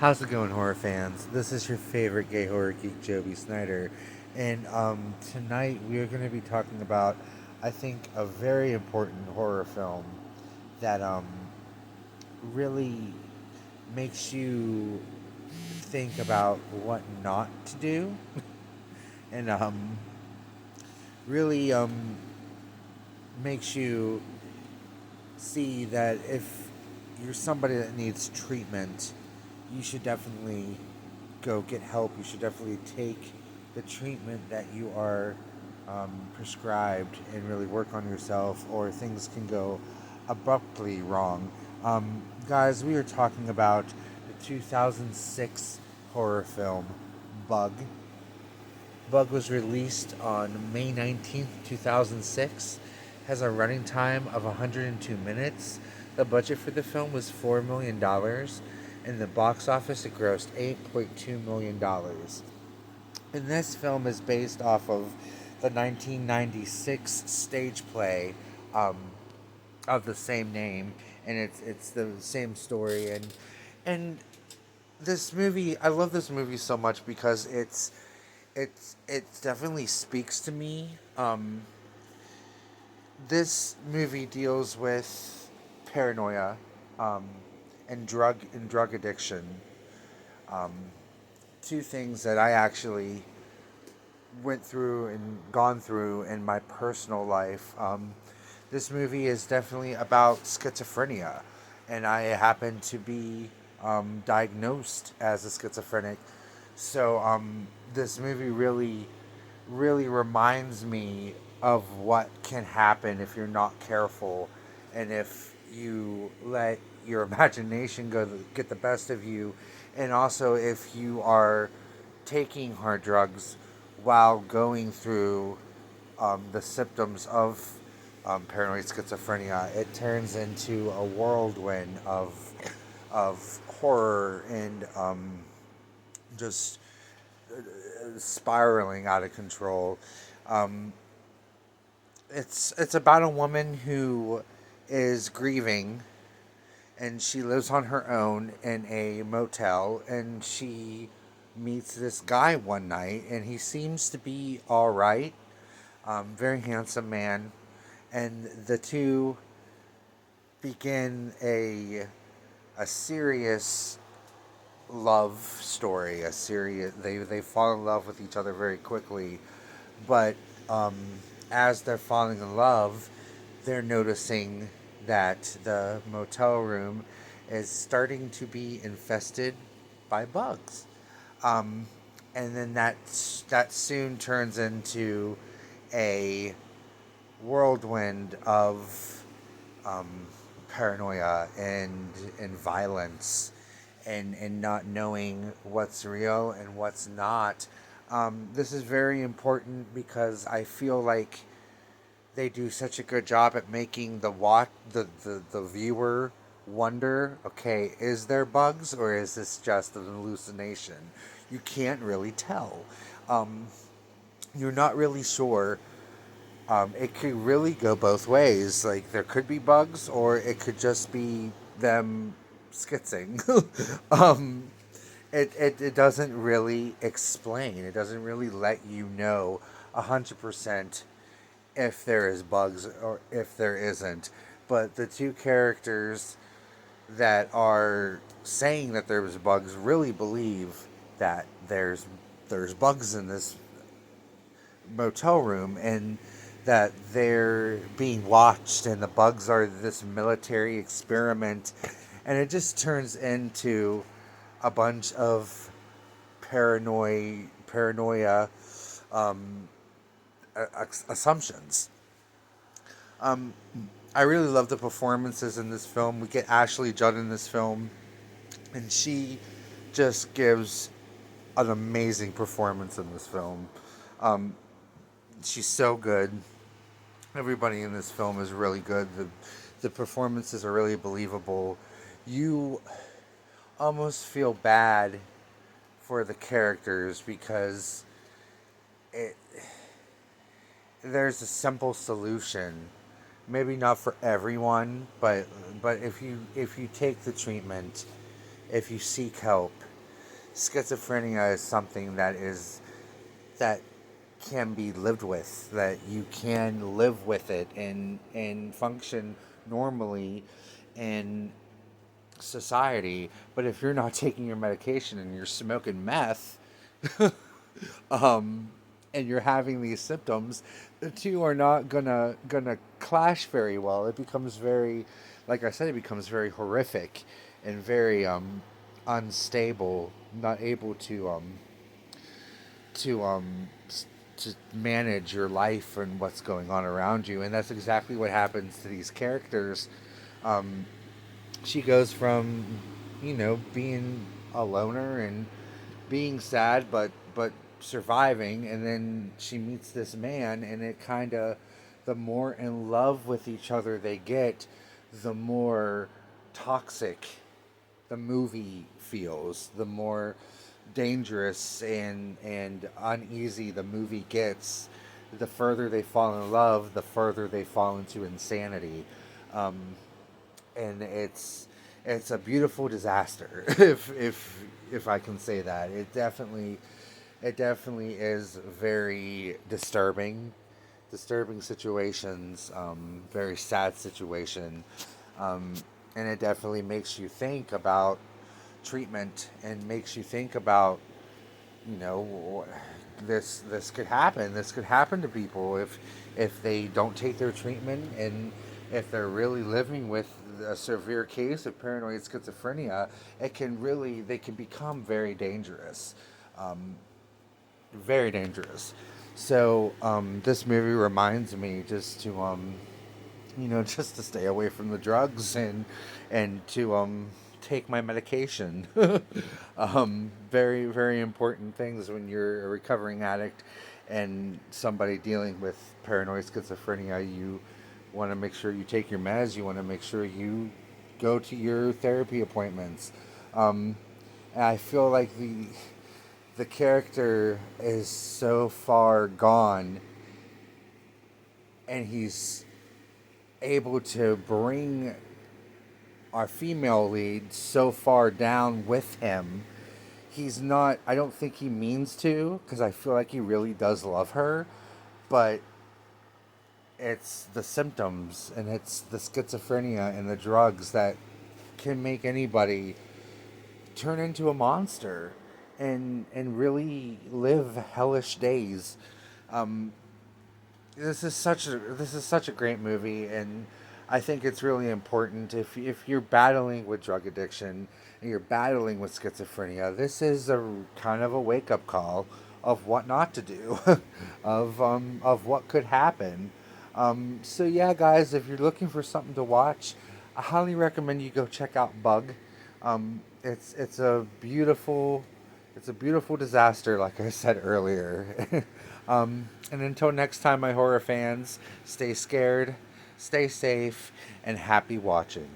How's it going, horror fans? This is your favorite gay horror geek, Joby Snyder, and tonight we are going to be talking about, I think, a very important horror film that really makes you think about what not to do, and really makes you see that if you're somebody that needs treatment, you should definitely go get help. You should definitely take the treatment that you are prescribed and really work on yourself, or things can go abruptly wrong. Guys, we are talking about the 2006 horror film Bug. Bug was released on May 19th, 2006. Has a running time of 102 minutes. The budget for the film was $4 million. In the box office, it grossed $8.2 million. And this film is based off of the 1996 stage play um, of the same name, and it's the same story. And this movie, I love this movie so much because it definitely speaks to me. This movie deals with paranoia, um, and drug addiction. Um, Two things that I actually went through and gone through in my personal life. This movie is definitely about schizophrenia, and I happen to be diagnosed as a schizophrenic. So this movie really reminds me of what can happen if you're not careful, and if you let your imagination get the best of you, and also if you are taking hard drugs while going through the symptoms of paranoid schizophrenia. It turns into a whirlwind of horror and just spiraling out of control. Um, it's about a woman who is grieving, and she lives on her own in a motel, and she meets this guy one night, and he seems to be all right. Very handsome man, and the two begin a serious love story. A serious they fall in love with each other very quickly, but um, as they're falling in love, they're noticing that the motel room is starting to be infested by bugs. Um, and then that soon turns into a whirlwind of um, paranoia and violence, and not knowing what's real and what's not. This is very important because I feel like they do such a good job at making the viewer wonder, okay, is there bugs, or is this just an hallucination? You can't really tell. Um, you're not really sure. It could really go both ways. Like, there could be bugs, or it could just be them skitzing. um, it doesn't really explain. It doesn't really let you know 100% if there is bugs or if there isn't. But the two characters that are saying that there's bugs really believe that there's bugs in this motel room, and that they're being watched, and the bugs are this military experiment, and it just turns into a bunch of paranoia um, assumptions. um, I really love the performances in this film. We get Ashley Judd in this film, and she just gives an amazing performance in this film. um, she's so good. Everybody in this film is really good. The performances are really believable. You almost feel bad for the characters because it there's a simple solution. Maybe not for everyone, but if you take the treatment, if you seek help, schizophrenia is something that can be lived with, that you can live with it and function normally in society. But if you're not taking your medication and you're smoking meth, um, and you're having these symptoms, the two are not gonna clash very well. It becomes very, like I said, it becomes very horrific and very unstable, not able to to manage your life and what's going on around you. And that's exactly what happens to these characters. Um, she goes from, being a loner and being sad, but surviving, and then she meets this man, and it kind of, the more in love with each other they get, the more toxic the movie feels, the more dangerous and uneasy the movie gets. The further they fall in love, the further they fall into insanity. um, and it's a beautiful disaster, if I can say that. It definitely is very disturbing situations, very sad situation, um, and it definitely makes you think about treatment and makes you think about, you know this could happen. This could happen to people if they don't take their treatment, and if they're really living with a severe case of paranoid schizophrenia. They can become very dangerous, um, very dangerous. So this movie reminds me just to just to stay away from the drugs, and to take my medication. Very, very important things when you're a recovering addict and somebody dealing with paranoid schizophrenia. You want to make sure you take your meds. You want to make sure you go to your therapy appointments. Um, and I feel like the character is so far gone, and he's able to bring our female lead so far down with him. He's not, I don't think he means to, because I feel like he really does love her, but it's the symptoms and it's the schizophrenia and the drugs that can make anybody turn into a monster and really live hellish days. Um, this is such a great movie, and I think it's really important if you're battling with drug addiction and you're battling with schizophrenia. This is a kind of a wake up call of what not to do, of what could happen. So yeah, guys, if you're looking for something to watch, I highly recommend you go check out Bug. It's a beautiful disaster, like I said earlier. And until next time, my horror fans, stay scared, stay safe, and happy watching.